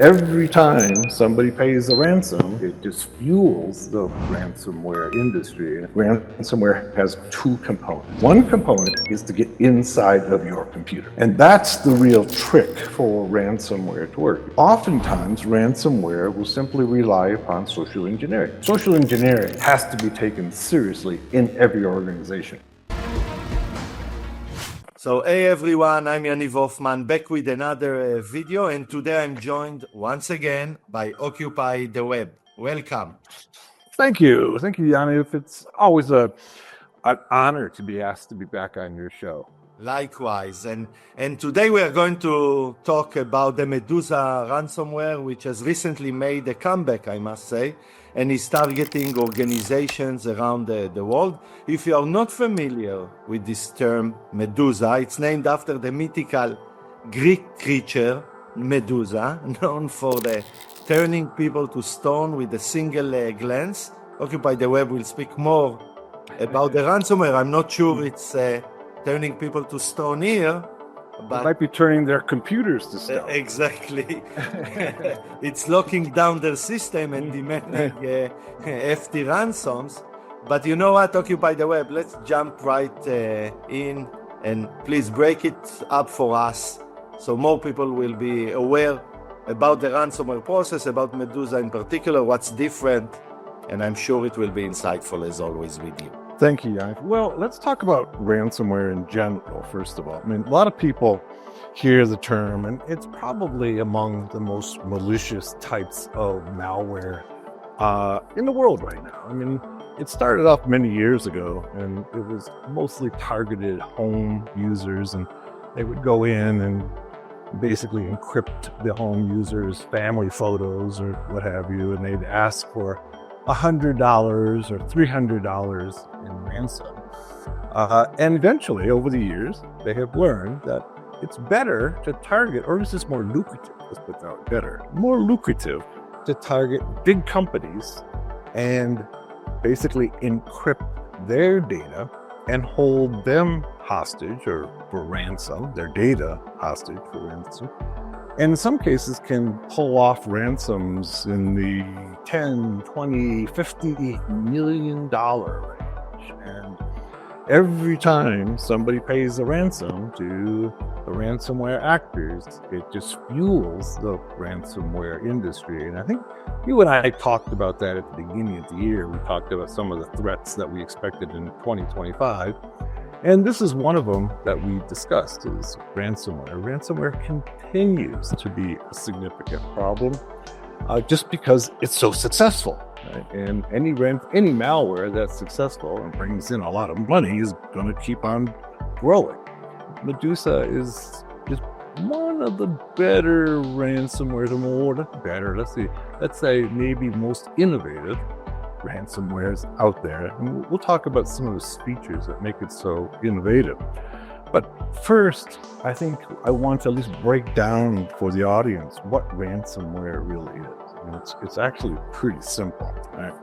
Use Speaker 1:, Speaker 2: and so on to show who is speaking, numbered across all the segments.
Speaker 1: Every time somebody pays a ransom, it just fuels the ransomware industry. Ransomware has two components. One component is to get inside of your computer. And that's the real trick for ransomware to work. Oftentimes, ransomware will simply rely upon social engineering. Social engineering has to be taken seriously in every organization.
Speaker 2: So, hey everyone, I'm Yaniv Hoffman, back with another video, and today I'm joined once again by OccupyTheWeb. Welcome.
Speaker 1: Thank you, Yaniv. It's always an honor to be asked to be back on your show.
Speaker 2: Likewise, and today we are going to talk about the Medusa Ransomware, which has recently made a comeback, I must say, and is targeting organizations around the world. If you are not familiar with this term Medusa, it's named after the mythical Greek creature Medusa, known for the turning people to stone with a single glance. OccupyTheWeb will speak more about the ransomware. I'm not sure it's turning people to stone here, but
Speaker 1: it might be turning their computers to stone.
Speaker 2: Exactly. It's locking down their system and demanding hefty ransoms. But you know what, OccupyTheWeb, let's jump right in and please break it up for us so more people will be aware about the ransomware process, about Medusa in particular, what's different, and I'm sure it will be insightful as always with you.
Speaker 1: Thank you, Yaniv. Well, let's talk about ransomware in general, first of all. I mean, a lot of people hear the term, and it's probably among the most malicious types of malware in the world right now. I mean, it started off many years ago, and it was mostly targeted home users, and they would go in and basically encrypt the home users' family photos or what have you, and they'd ask for $100 or $300 in ransom. And eventually, over the years, they have learned that it's better to target, or is this more lucrative? Let's put that better, more lucrative to target big companies and basically encrypt their data and hold them hostage or for ransom, their data hostage for ransom. And in some cases can pull off ransoms in the 10, 20, 50 million dollar range. And every time somebody pays a ransom to the ransomware actors, it just fuels the ransomware industry. And I think you and I talked about that at the beginning of the year. We talked about some of the threats that we expected in 2025. And this is one of them that we discussed, is ransomware. Ransomware continues to be a significant problem just because it's so successful. Right? And any malware that's successful and brings in a lot of money is going to keep on growing. Medusa is one of the better ransomware, let's say maybe most innovative ransomwares out there, and we'll talk about some of those features that make it so innovative. But first, I think I want to at least break down for the audience what ransomware really is. And it's actually pretty simple. Right?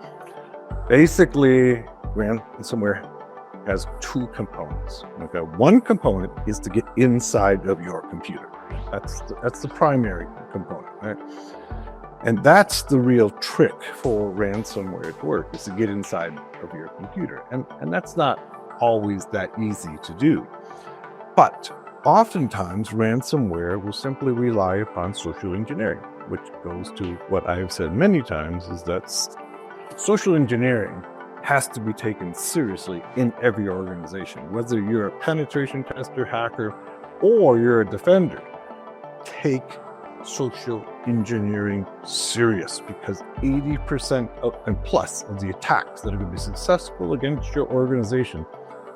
Speaker 1: Basically, ransomware has two components. Okay, one component is to get inside of your computer. That's the primary component. Right? And that's the real trick for ransomware to work, is to get inside of your computer. And that's not always that easy to do. But oftentimes, ransomware will simply rely upon social engineering, which goes to what I have said many times, is that social engineering has to be taken seriously in every organization. Whether you're a penetration tester, hacker, or you're a defender, take social engineering serious, because 80% and plus of the attacks that are going to be successful against your organization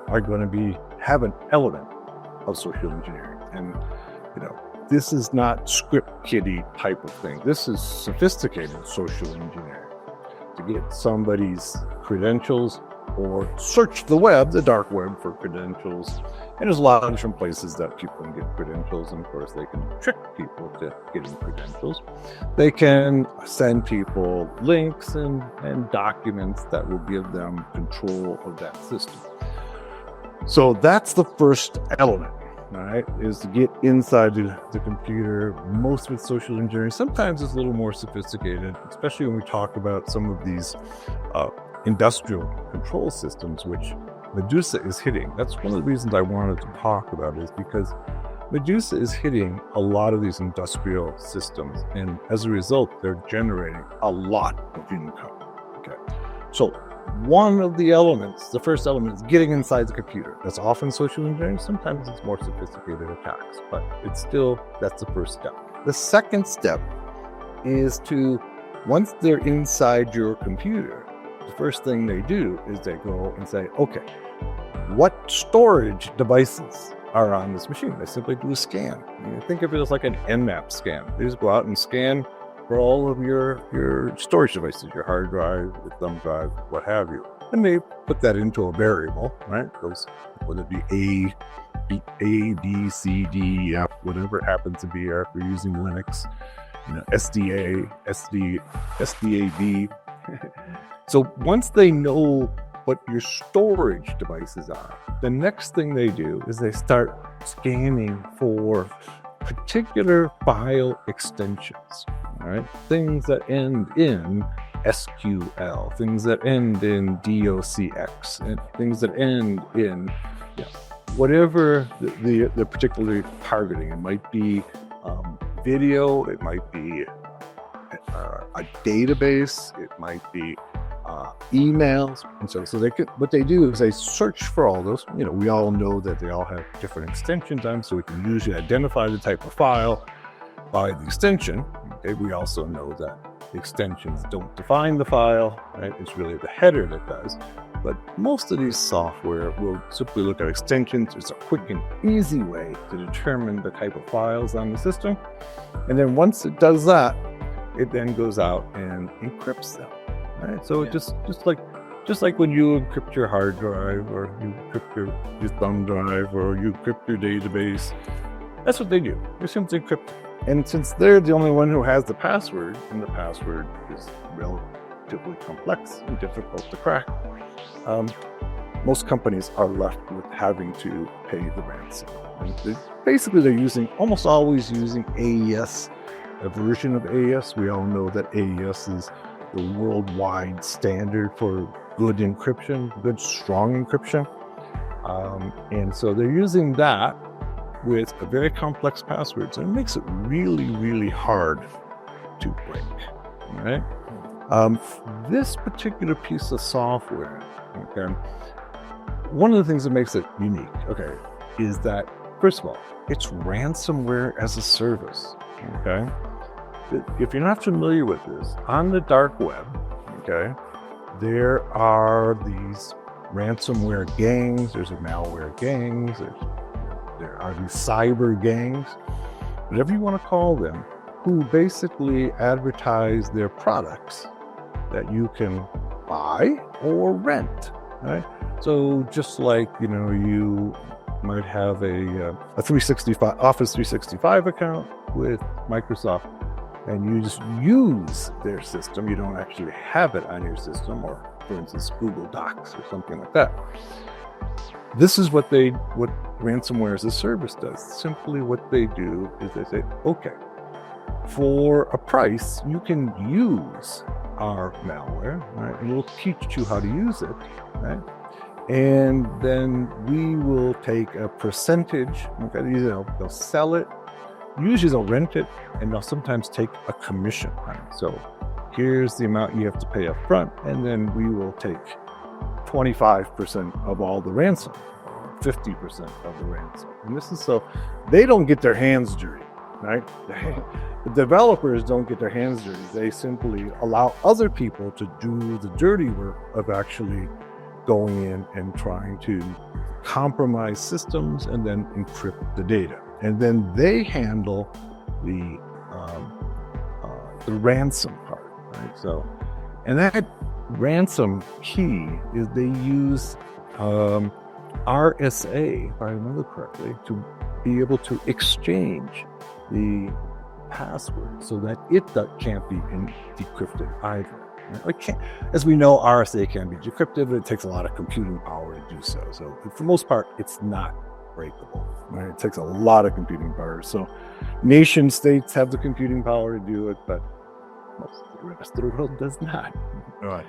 Speaker 1: are going to have an element of social engineering. And this is not script kiddie type of thing. This is sophisticated social engineering to get somebody's credentials or search the web, the dark web, for credentials. And there's a lot of different places that people can get credentials. And of course, they can trick people to getting credentials. They can send people links and documents that will give them control of that system. So that's the first element. all right, is to get inside the computer. Most of it's social engineering. Sometimes it's a little more sophisticated, especially when we talk about some of these industrial control systems, which Medusa is hitting. That's one of the reasons I wanted to talk about it, is because Medusa is hitting a lot of these industrial systems, and as a result, they're generating a lot of income. Okay, so one of the elements, the first element, is getting inside the computer. That's often social engineering. Sometimes it's more sophisticated attacks, but it's still, that's the first step. The second step is to, once they're inside your computer, the first thing they do is they go and say, okay, what storage devices are on this machine? They simply do a scan. Think of it as like an Nmap scan. They just go out and scan for all of your storage devices, your hard drive, your thumb drive, what have you. And they put that into a variable, right? Those, whether it be A, B, C, D, F, whatever it happens to be, or if you're using Linux, SDA, SDAV. So once they know what your storage devices are, the next thing they do is they start scanning for particular file extensions, all right? Things that end in SQL, things that end in DOCX, and things that end in whatever the particularly targeting. It might be video, it might be a database, it might be emails, and so they could, what they do is they search for all those. We all know that they all have different extensions on, so we can usually identify the type of file by the extension. Okay, we also know that the extensions don't define the file, right? It's really the header that does. But most of these software will simply look at extensions. It's a quick and easy way to determine the type of files on the system. And then once it does that, it then goes out and encrypts them. Right? So just like when you encrypt your hard drive, or you encrypt your thumb drive, or you encrypt your database, that's what they do. They simply encrypt it. And since they're the only one who has the password, and the password is relatively complex and difficult to crack, most companies are left with having to pay the ransom. And they're almost always using AES, a version of AES. We all know that AES is the worldwide standard for good encryption, good strong encryption. And so they're using that with a very complex passwords, and it makes it really, really hard to break, right? This particular piece of software, okay, one of the things that makes it unique, okay, is that, first of all, it's ransomware as a service, okay? If you're not familiar with this, on the dark web, okay, there are these ransomware gangs, there's malware gangs, there are these cyber gangs, whatever you want to call them, who basically advertise their products that you can buy or rent, right? So just like, you might have a 365 Office 365 account with Microsoft, and you just use their system. You don't actually have it on your system, or for instance, Google Docs or something like that. This is what ransomware as a service does. Simply what they do is they say, okay, for a price, you can use our malware, right? And we'll teach you how to use it, right? And then we will take a percentage, okay? They'll sell it. Usually they'll rent it, and they'll sometimes take a commission on it. So here's the amount you have to pay up front, and then we will take 25% of all the ransom, or 50% of the ransom. And this is so they don't get their hands dirty, right? The developers don't get their hands dirty. They simply allow other people to do the dirty work of actually going in and trying to compromise systems and then encrypt the data. And then they handle the ransom part, right? So, and that ransom key is they use RSA, if I remember correctly, to be able to exchange the password so that it can't be decrypted either. Right? As we know, RSA can be decrypted, but it takes a lot of computing power to do so. So for the most part, it's not unbreakable. Right? It takes a lot of computing power. So nation states have the computing power to do it, but most of the rest of the world does not.
Speaker 2: Right.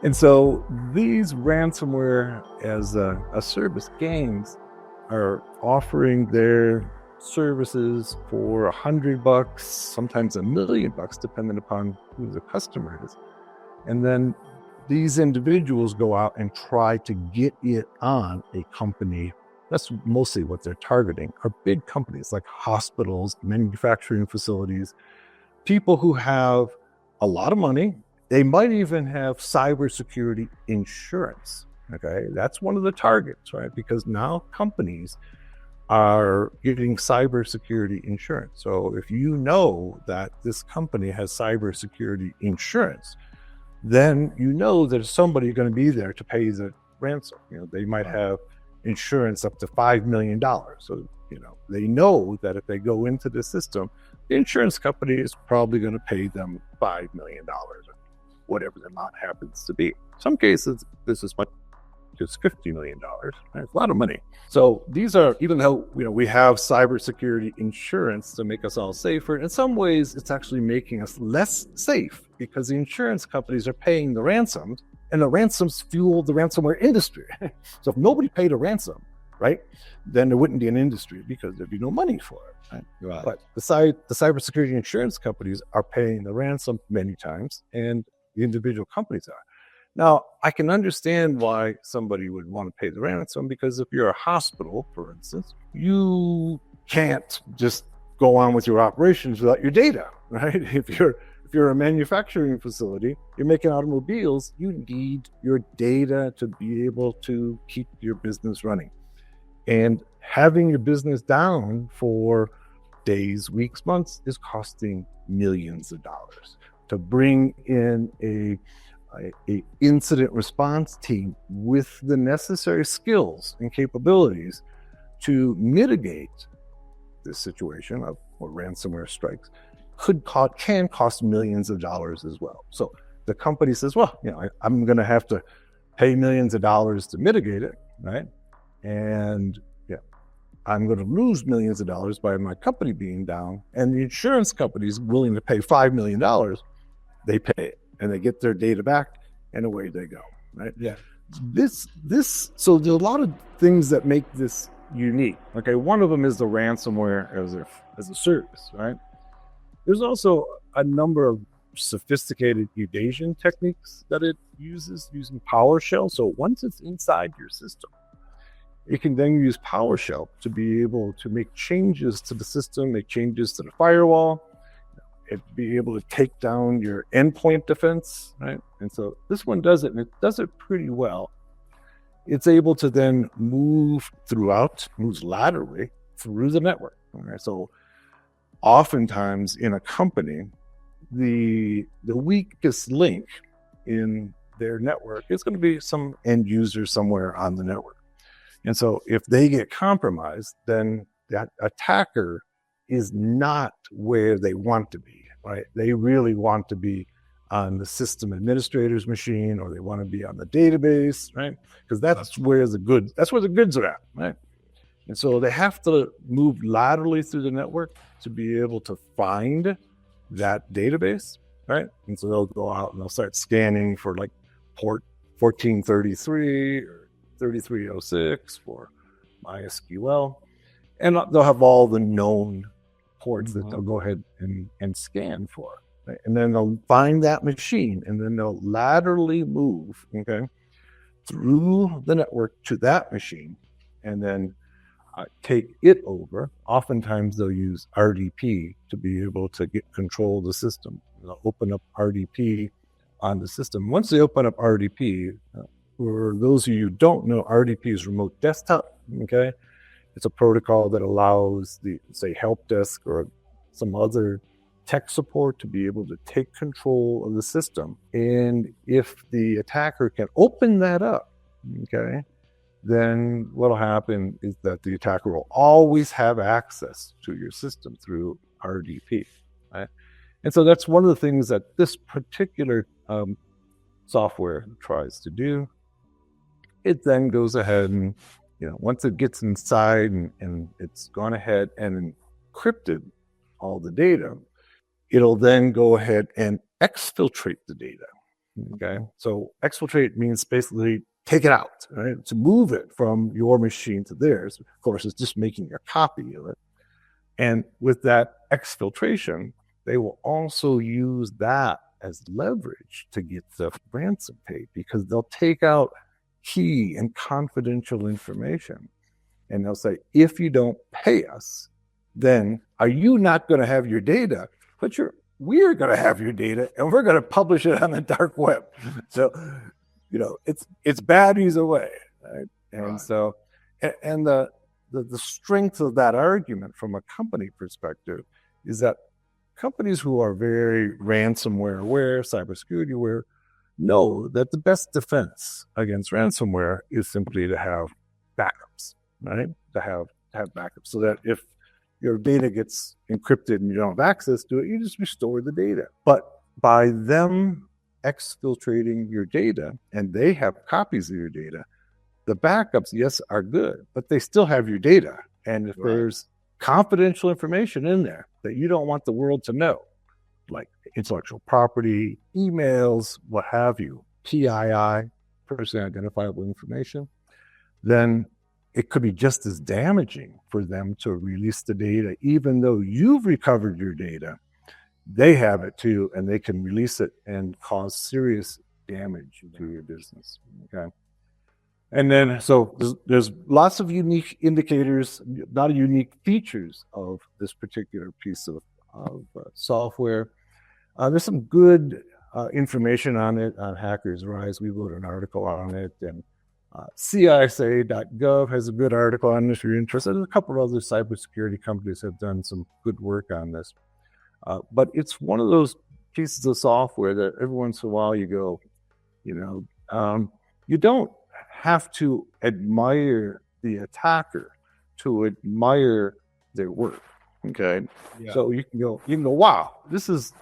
Speaker 1: And so these ransomware as a service gangs are offering their services for $100, sometimes $1 million, depending upon who the customer is. And then these individuals go out and try to get it on a company. That's mostly what they're targeting, are big companies like hospitals, manufacturing facilities, people who have a lot of money. They might even have cybersecurity insurance. Okay, that's one of the targets, right? Because now companies are getting cybersecurity insurance. So if you know that this company has cybersecurity insurance, then you know there's somebody going to be there to pay the ransom. You know, they might have insurance up to $5 million. So, you know, they know that if they go into the system, the insurance company is probably going to pay them $5 million, or whatever the amount happens to be. In some cases, this is much as $50 million. Right? It's a lot of money. So these are, even though, you know, we have cybersecurity insurance to make us all safer, in some ways it's actually making us less safe because the insurance companies are paying the ransoms, and the ransoms fuel the ransomware industry. So if nobody paid a ransom, right, then there wouldn't be an industry because there'd be no money for it. Right?
Speaker 2: Right.
Speaker 1: But the cybersecurity insurance companies are paying the ransom many times, and the individual companies are. Now, I can understand why somebody would want to pay the ransom, because if you're a hospital, for instance, you can't just go on with your operations without your data, right? If you're a manufacturing facility, you're making automobiles, you need your data to be able to keep your business running. And having your business down for days, weeks, months is costing millions of dollars. To bring in a incident response team with the necessary skills and capabilities to mitigate this situation of ransomware strikes can cost millions of dollars as well. So the company says, well, you know, I'm going to have to pay millions of dollars to mitigate it, right? And yeah, I'm going to lose millions of dollars by my company being down, and the insurance company is willing to pay $5 million. They pay it, and they get their data back, and away they go, right?
Speaker 2: Yeah.
Speaker 1: So there's a lot of things that make this unique. Okay, one of them is the ransomware as a service, right? There's also a number of sophisticated evasion techniques that it uses using PowerShell. So once it's inside your system, it can then use PowerShell to be able to make changes to the system, make changes to the firewall, it be able to take down your endpoint defense, right? And so this one does it, and it does it pretty well. It's able to then moves laterally through the network. Right? So oftentimes in a company, the weakest link in their network is going to be some end user somewhere on the network. And so if they get compromised, then that attacker is not where they want to be, right? They really want to be on the system administrator's machine, or they want to be on the database, right? Because that's where the goods are at, right? And so they have to move laterally through the network to be able to find that database, right? And so they'll go out and they'll start scanning for like port 1433 or 3306 for MySQL. And they'll have all the known ports that they'll go ahead and scan for. Right? And then they'll find that machine, and then they'll laterally move, okay, through the network to that machine, and then take it over. Oftentimes they'll use RDP to be able to get control of the system. They'll open up RDP on the system. Once they open up RDP, for those of you who don't know, RDP is remote desktop, okay? It's a protocol that allows the, say, help desk or some other tech support to be able to take control of the system. And if the attacker can open that up, okay, then what'll happen is that the attacker will always have access to your system through RDP, right? And so that's one of the things that this particular software tries to do. It then goes ahead and once it gets inside and it's gone ahead and encrypted all the data, it'll then go ahead and exfiltrate the data. Okay, so exfiltrate means basically take it out, right? To move it from your machine to theirs. Of course, it's just making a copy of it. And with that exfiltration, they will also use that as leverage to get the ransom paid, because they'll take out key and confidential information. And they'll say, if you don't pay us, then are you not going to have your data? But we're going to have your data, and we're going to publish it on the dark web. So, it's bad either way, right? And right. So, and the strength of that argument from a company perspective is that companies who are very ransomware aware, cybersecurity aware, know that the best defense against ransomware is simply to have backups, right? To have backups, so that if your data gets encrypted and you don't have access to it, you just restore the data. But by them exfiltrating your data, and they have copies of your data, the backups, yes, are good, but they still have your data. And if there's confidential information in there that you don't want the world to know, like intellectual property, emails, what have you, PII, personally identifiable information, then it could be just as damaging for them to release the data. Even though you've recovered your data, they have it too, and they can release it and cause serious damage to your business. Okay. And then, so there's lots of unique indicators, a lot of unique features of this particular piece of software. There's some good information on it on Hackers Rise. We wrote an article on it, and CISA.gov has a good article on this if you're interested. There's a couple of other cybersecurity companies have done some good work on this. But it's one of those pieces of software that every once in a while you go, you don't have to admire the attacker to admire their work. Okay. Yeah. So you can go, wow,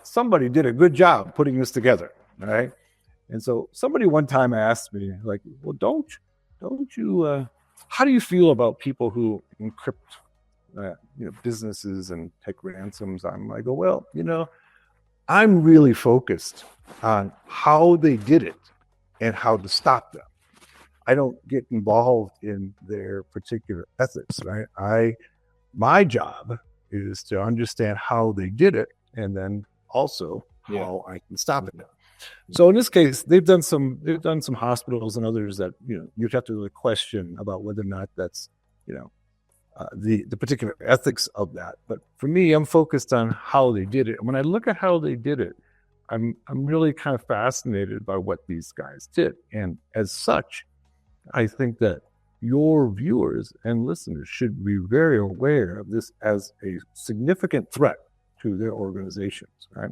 Speaker 1: somebody did a good job putting this together. Right. And so somebody one time asked me, like, well, don't you, how do you feel about people who encrypt, businesses and take ransoms? I go, well, I'm really focused on how they did it and how to stop them. I don't get involved in their particular ethics, right? My job is to understand how they did it, and then also how I can stop it. So in this case, they've done some hospitals and others that you'd have to really question about whether or not that's the particular ethics of that. But for me, I'm focused on how they did it. And when I look at how they did it, I'm really kind of fascinated by what these guys did. And as such, I think that your viewers and listeners should be very aware of this as a significant threat to their organizations, right?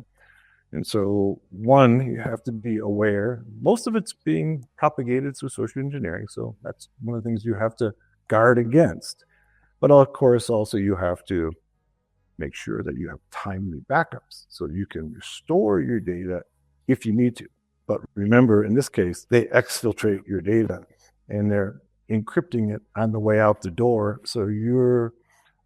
Speaker 1: And so, one, you have to be aware. Most of it's being propagated through social engineering, so that's one of the things you have to guard against. But of course, also you have to make sure that you have timely backups so you can restore your data if you need to. But remember, in this case, they exfiltrate your data and they're encrypting it on the way out the door, so your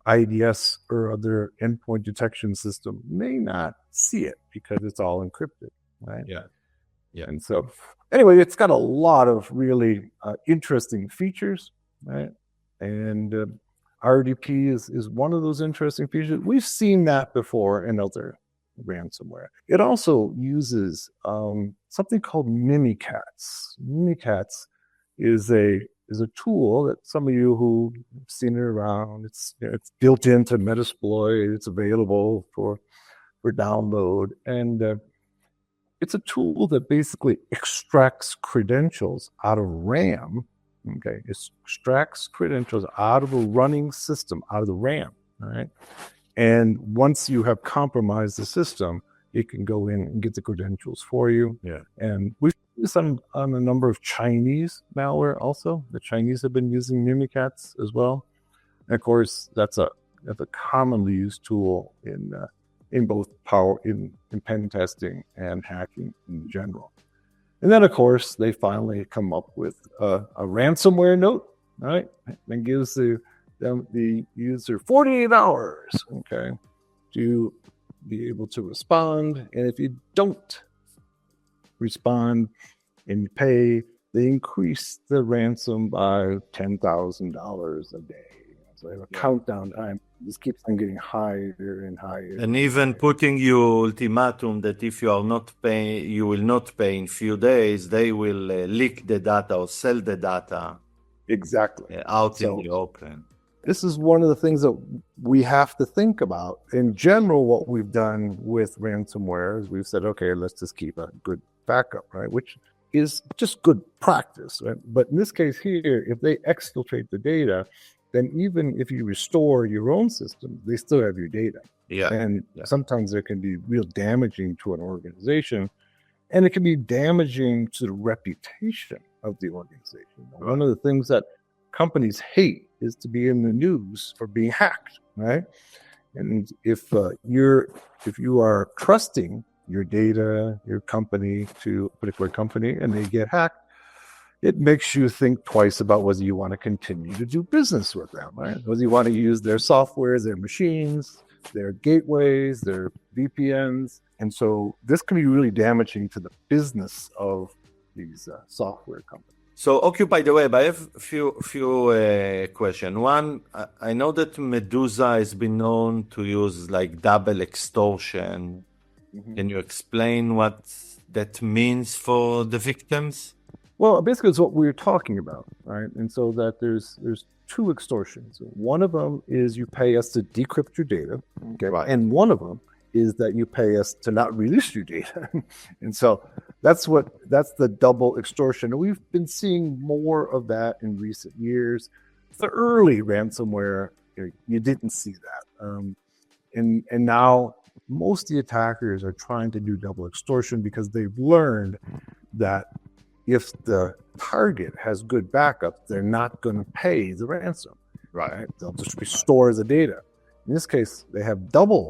Speaker 1: IDS or other endpoint detection system may not see it because it's all encrypted, right? Yeah. And so, anyway, it's got a lot of really interesting features, right? And RDP is one of those interesting features. We've seen that before in other ransomware. It also uses something called Mimikatz. Mimikatz is a tool that some of you who've seen it around, it's built into Metasploit, it's available for download, and it's a tool that basically extracts credentials out of RAM. Okay, it extracts credentials out of a running system, out of the RAM, all right? And once you have compromised the system, it can go in and get the credentials for you. Yeah. And we've seen this on a number of Chinese malware also. The Chinese have been using Mimikatz as well. And of course, that's a commonly used tool in both in pen testing and hacking in general. And then, of course, they finally come up with a ransomware note. right? And gives the user 48 hours, okay, to be able to respond. And if you don't respond and pay, they increase the ransom by $10,000 a day. So they have a countdown time. This keeps on getting higher and higher.
Speaker 2: And even putting you ultimatum that if you are not paying, you will not pay in few days, they will leak the data or sell the data.
Speaker 1: Exactly.
Speaker 2: Out in the open.
Speaker 1: This is one of the things that we have to think about. In general, what we've done with ransomware is we've said, okay, let's just keep a good backup, right? Which is just good practice, right? But in this case here, if they exfiltrate the data, then even if you restore your own system, they still have your data. And sometimes there can be real damaging to an organization, and it can be damaging to the reputation of the organization. One of the things that companies hate is to be in the news for being hacked, right? And if you are trusting your data, your company to a particular company, and they get hacked, it makes you think twice about whether you want to continue to do business with them, right? Whether you want to use their software, their machines, their gateways, their VPNs. And so this can be really damaging to the business of these software companies.
Speaker 2: So OccupyTheWeb, I have a few questions. One, I know that Medusa has been known to use like double extortion. Can you explain what that means for the victims?
Speaker 1: Well, basically, it's what we're talking about, right? And so that there's two extortions. One of them is you pay us to decrypt your data, okay? Right. And one of them is that you pay us to not release your data. And so that's the double extortion. And we've been seeing more of that in recent years. The early ransomware, you didn't see that. And now most of the attackers are trying to do double extortion because they've learned that if the target has good backup, they're not going to pay the ransom, right? They'll just restore the data. In this case, they have double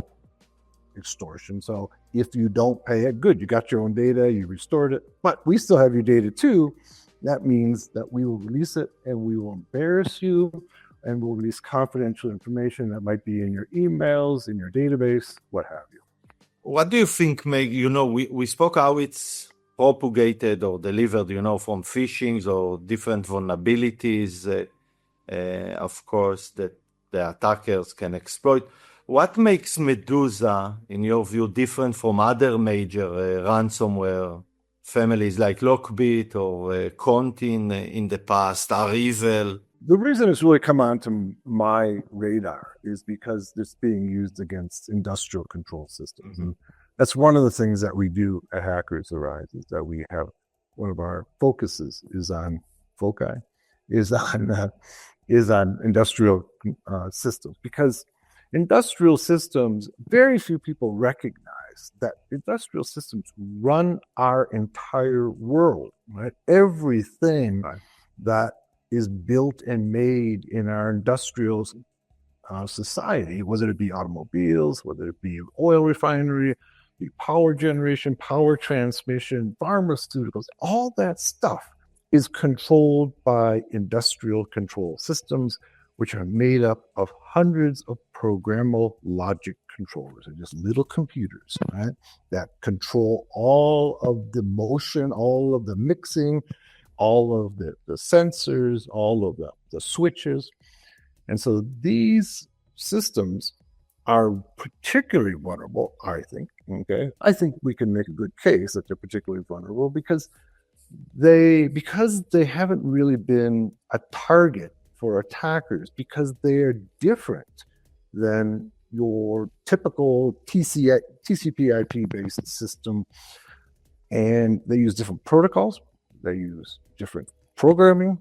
Speaker 1: extortion. So if you don't pay it, good, you got your own data, you restored it, but we still have your data too. That means that we will release it and we will embarrass you and we'll release confidential information that might be in your emails, in your database, what have you.
Speaker 2: What do you think we spoke how it's propagated or delivered, from phishing or different vulnerabilities, of course, that the attackers can exploit. What makes Medusa, in your view, different from other major ransomware families like Lockbit or Contin in the past, are evil?
Speaker 1: The reason it's really come onto my radar is because it's being used against industrial control systems. And that's one of the things that we do at Hackers Arise, is that we have one of our focuses is on industrial systems, because industrial systems, very few people recognize that industrial systems run our entire world, right? Everything that is built and made in our industrial society, whether it be automobiles, whether it be oil refinery, power generation, power transmission, pharmaceuticals, all that stuff is controlled by industrial control systems, which are made up of hundreds of programmable logic controllers. They're just little computers, right, that control all of the motion, all of the mixing, all of the sensors, all of the switches. And so these systems are particularly vulnerable, I think. Okay, I think we can make a good case that they're particularly vulnerable because they haven't really been a target for attackers, because they are different than your typical TCP/IP based system, and they use different protocols. They use different programming.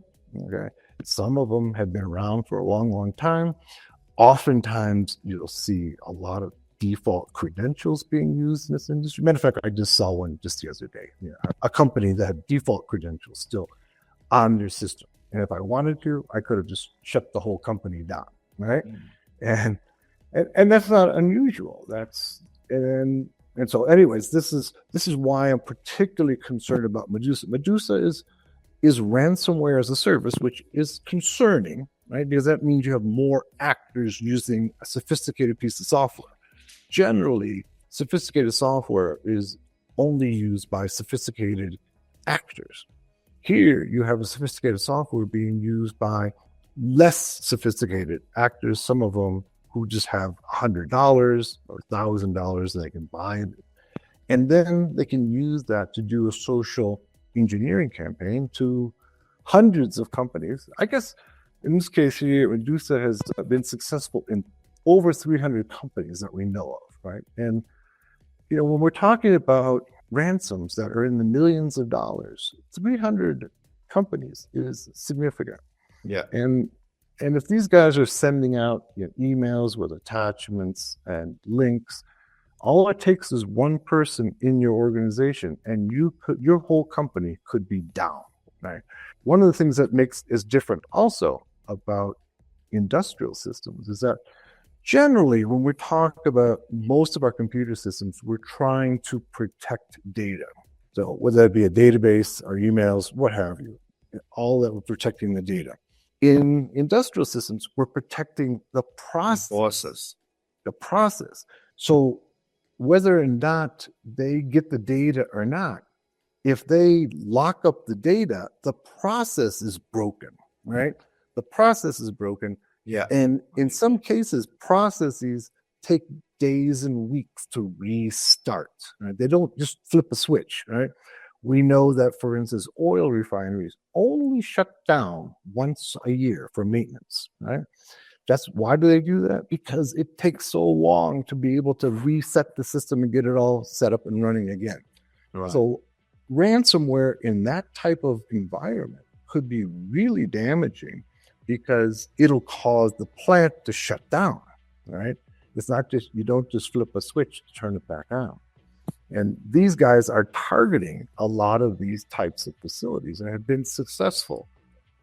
Speaker 1: Okay, some of them have been around for a long, long time. Oftentimes, you'll see a lot of default credentials being used in this industry. Matter of fact, I just saw one just the other day. A company that had default credentials still on their system. And if I wanted to, I could have just shut the whole company down, right? And that's not unusual. And so anyways, this is why I'm particularly concerned about Medusa. Medusa is ransomware as a service, which is concerning, right? Because that means you have more actors using a sophisticated piece of software. Generally, sophisticated software is only used by sophisticated actors. Here, you have a sophisticated software being used by less sophisticated actors, some of them who just have $100 or $1,000 they can buy it. And then they can use that to do a social engineering campaign to hundreds of companies. I guess in this case here, Medusa has been successful in over 300 companies that we know of, right? And, when we're talking about ransoms that are in the millions of dollars, 300 companies is significant.
Speaker 2: Yeah.
Speaker 1: And if these guys are sending out emails with attachments and links, all it takes is one person in your organization, and your whole company could be down. Right. One of the things that is different also about industrial systems is that generally, when we talk about most of our computer systems, we're trying to protect data. So whether that be a database or emails, what have you, all that we're protecting the data. In industrial systems, we're protecting the process. The process. So whether or not they get the data or not, if they lock up the data, the process is broken, right? The process is broken.
Speaker 2: Yeah.
Speaker 1: And in some cases, processes take days and weeks to restart. Right? They don't just flip a switch, right? We know that, for instance, oil refineries only shut down once a year for maintenance, right? Why do they do that? Because it takes so long to be able to reset the system and get it all set up and running again.
Speaker 2: Right.
Speaker 1: So ransomware in that type of environment could be really damaging because it'll cause the plant to shut down, right? It's not just, you don't just flip a switch to turn it back on. And these guys are targeting a lot of these types of facilities and have been successful.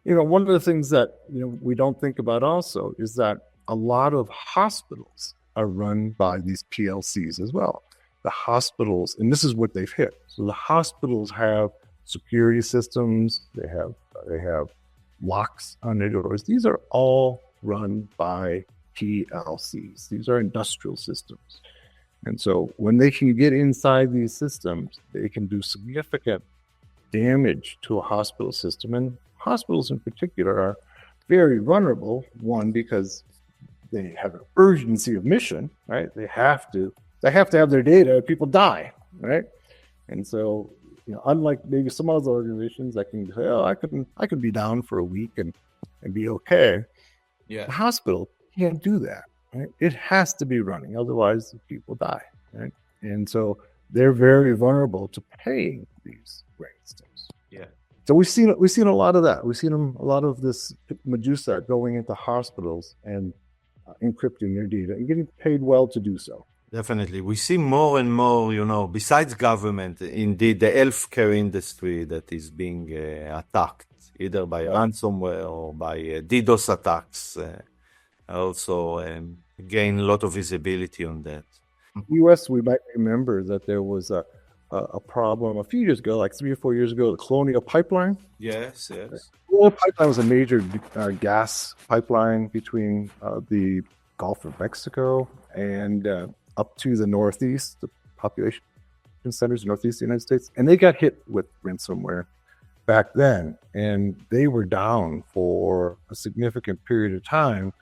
Speaker 1: One of the things that we don't think about also is that a lot of hospitals are run by these PLCs as well. The hospitals, and this is what they've hit. So the hospitals have security systems, they have locks on their doors. These are all run by PLCs. These are industrial systems. And so when they can get inside these systems, they can do significant damage to a hospital system. And hospitals in particular are very vulnerable, one, because they have an urgency of mission, right? They have to have their data or people die, right? And so, unlike maybe some other organizations that can say, oh, I can be down for a week and be okay.
Speaker 2: Yeah.
Speaker 1: The hospital can't do that, right? It has to be running, otherwise people die, right? And so they're very vulnerable to paying these ransoms.
Speaker 2: Yeah.
Speaker 1: So we've seen a lot of that. We've seen a lot of this Medusa going into hospitals and encrypting their data and getting paid well to do so.
Speaker 2: Definitely. We see more and more, besides government, indeed, the healthcare industry that is being attacked, either by ransomware or by DDoS attacks. Also gain a lot of visibility on that.
Speaker 1: In the U.S., we might remember that there was a problem a few years ago, like 3 or 4 years ago, the Colonial Pipeline.
Speaker 2: Yes.
Speaker 1: Colonial Pipeline was a major gas pipeline between the Gulf of Mexico and up to the Northeast, the population centers, Northeast of the United States. And they got hit with ransomware back then. And they were down for a significant period of time.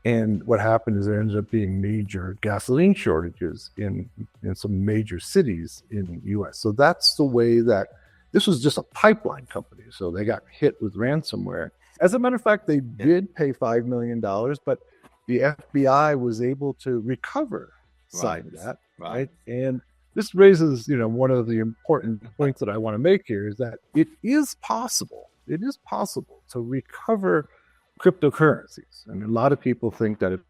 Speaker 1: And what happened is there ended up being major gasoline shortages in some major cities in the U.S. So that's the way that this was just a pipeline company. So they got hit with ransomware. As a matter of fact, they did pay $5 million, but the FBI was able to recover side of that, right? And this raises, one of the important points that I want to make here is that it is possible to recover cryptocurrencies. And a lot of people think that it's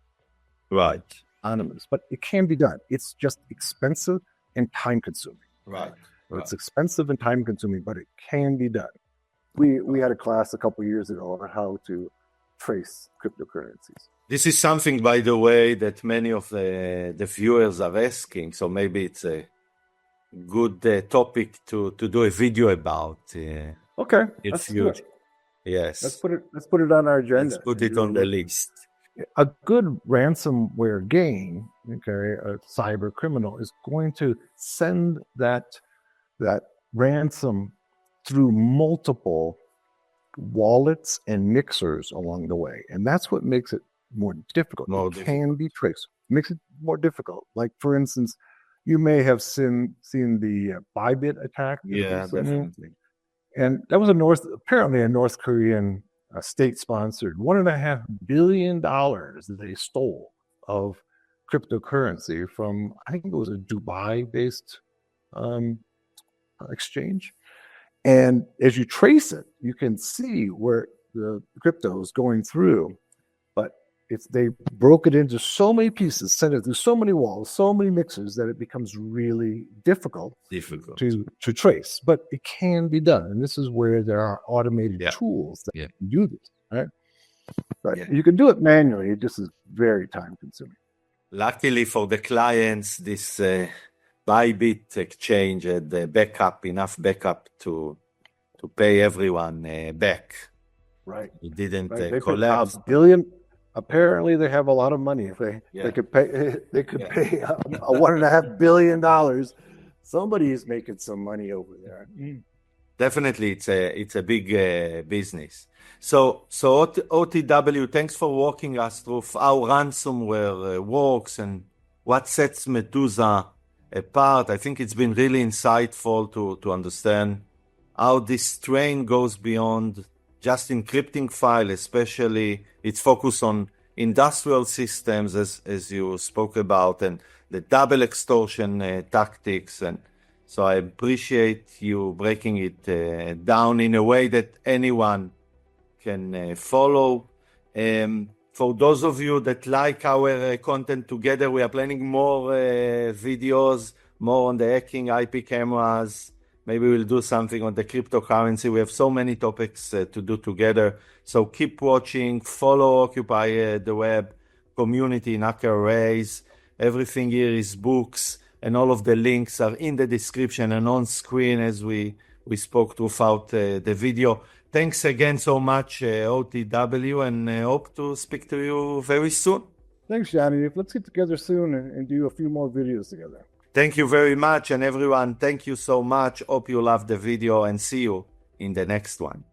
Speaker 1: anonymous, but it can be done. It's just expensive and time consuming.
Speaker 2: Right.
Speaker 1: So it's expensive and time consuming, but it can be done. We had a class a couple of years ago on how to trace cryptocurrencies.
Speaker 2: This is something, by the way, that many of the viewers are asking. So maybe it's a good topic to do a video about.
Speaker 1: Okay,
Speaker 2: It's
Speaker 1: let's do
Speaker 2: huge.
Speaker 1: it.
Speaker 2: Yes.
Speaker 1: Let's put it on our agenda.
Speaker 2: Let's put it on the list.
Speaker 1: A good ransomware gang, okay, a cyber criminal is going to send that ransom through multiple wallets and mixers along the way, and that's what makes it more difficult. It can be traced. Makes it more difficult. Like, for instance, you may have seen the Bybit attack.
Speaker 2: Yeah, definitely.
Speaker 1: And that was apparently a North Korean state-sponsored $1.5 billion that they stole of cryptocurrency from, I think it was a Dubai-based exchange. And as you trace it, you can see where the crypto is going through. But they broke it into so many pieces, sent it through so many walls, so many mixers, that it becomes really difficult to trace. But it can be done. And this is where there are automated tools that can do this, right? But you can do it manually. It just is very time-consuming.
Speaker 2: Luckily for the clients, this Bybit exchange had enough backup to pay everyone back.
Speaker 1: Right.
Speaker 2: It didn't
Speaker 1: They
Speaker 2: collapse.
Speaker 1: $1 billion. Apparently, they have a lot of money. If they could pay, they could pay a $1.5 billion. Somebody is making some money over there.
Speaker 2: Definitely, it's a big business. So OTW, thanks for walking us through how ransomware works and what sets Medusa apart. I think it's been really insightful to understand how this train goes beyond just encrypting file, especially its focus on industrial systems, as you spoke about, and the double extortion tactics. And so I appreciate you breaking it down in a way that anyone can follow. For those of you that like our content together, we are planning more videos, more on the hacking, IP cameras. Maybe we'll do something on the cryptocurrency. We have so many topics to do together. So keep watching, follow Occupy the Web community in Paralyze. Everything here is books, and all of the links are in the description and on screen as we spoke throughout the video. Thanks again so much, OTW, and hope to speak to you very soon.
Speaker 1: Thanks, Johnny. Let's get together soon and do a few more videos together.
Speaker 2: Thank you very much, and everyone, thank you so much. Hope you loved the video, and see you in the next one.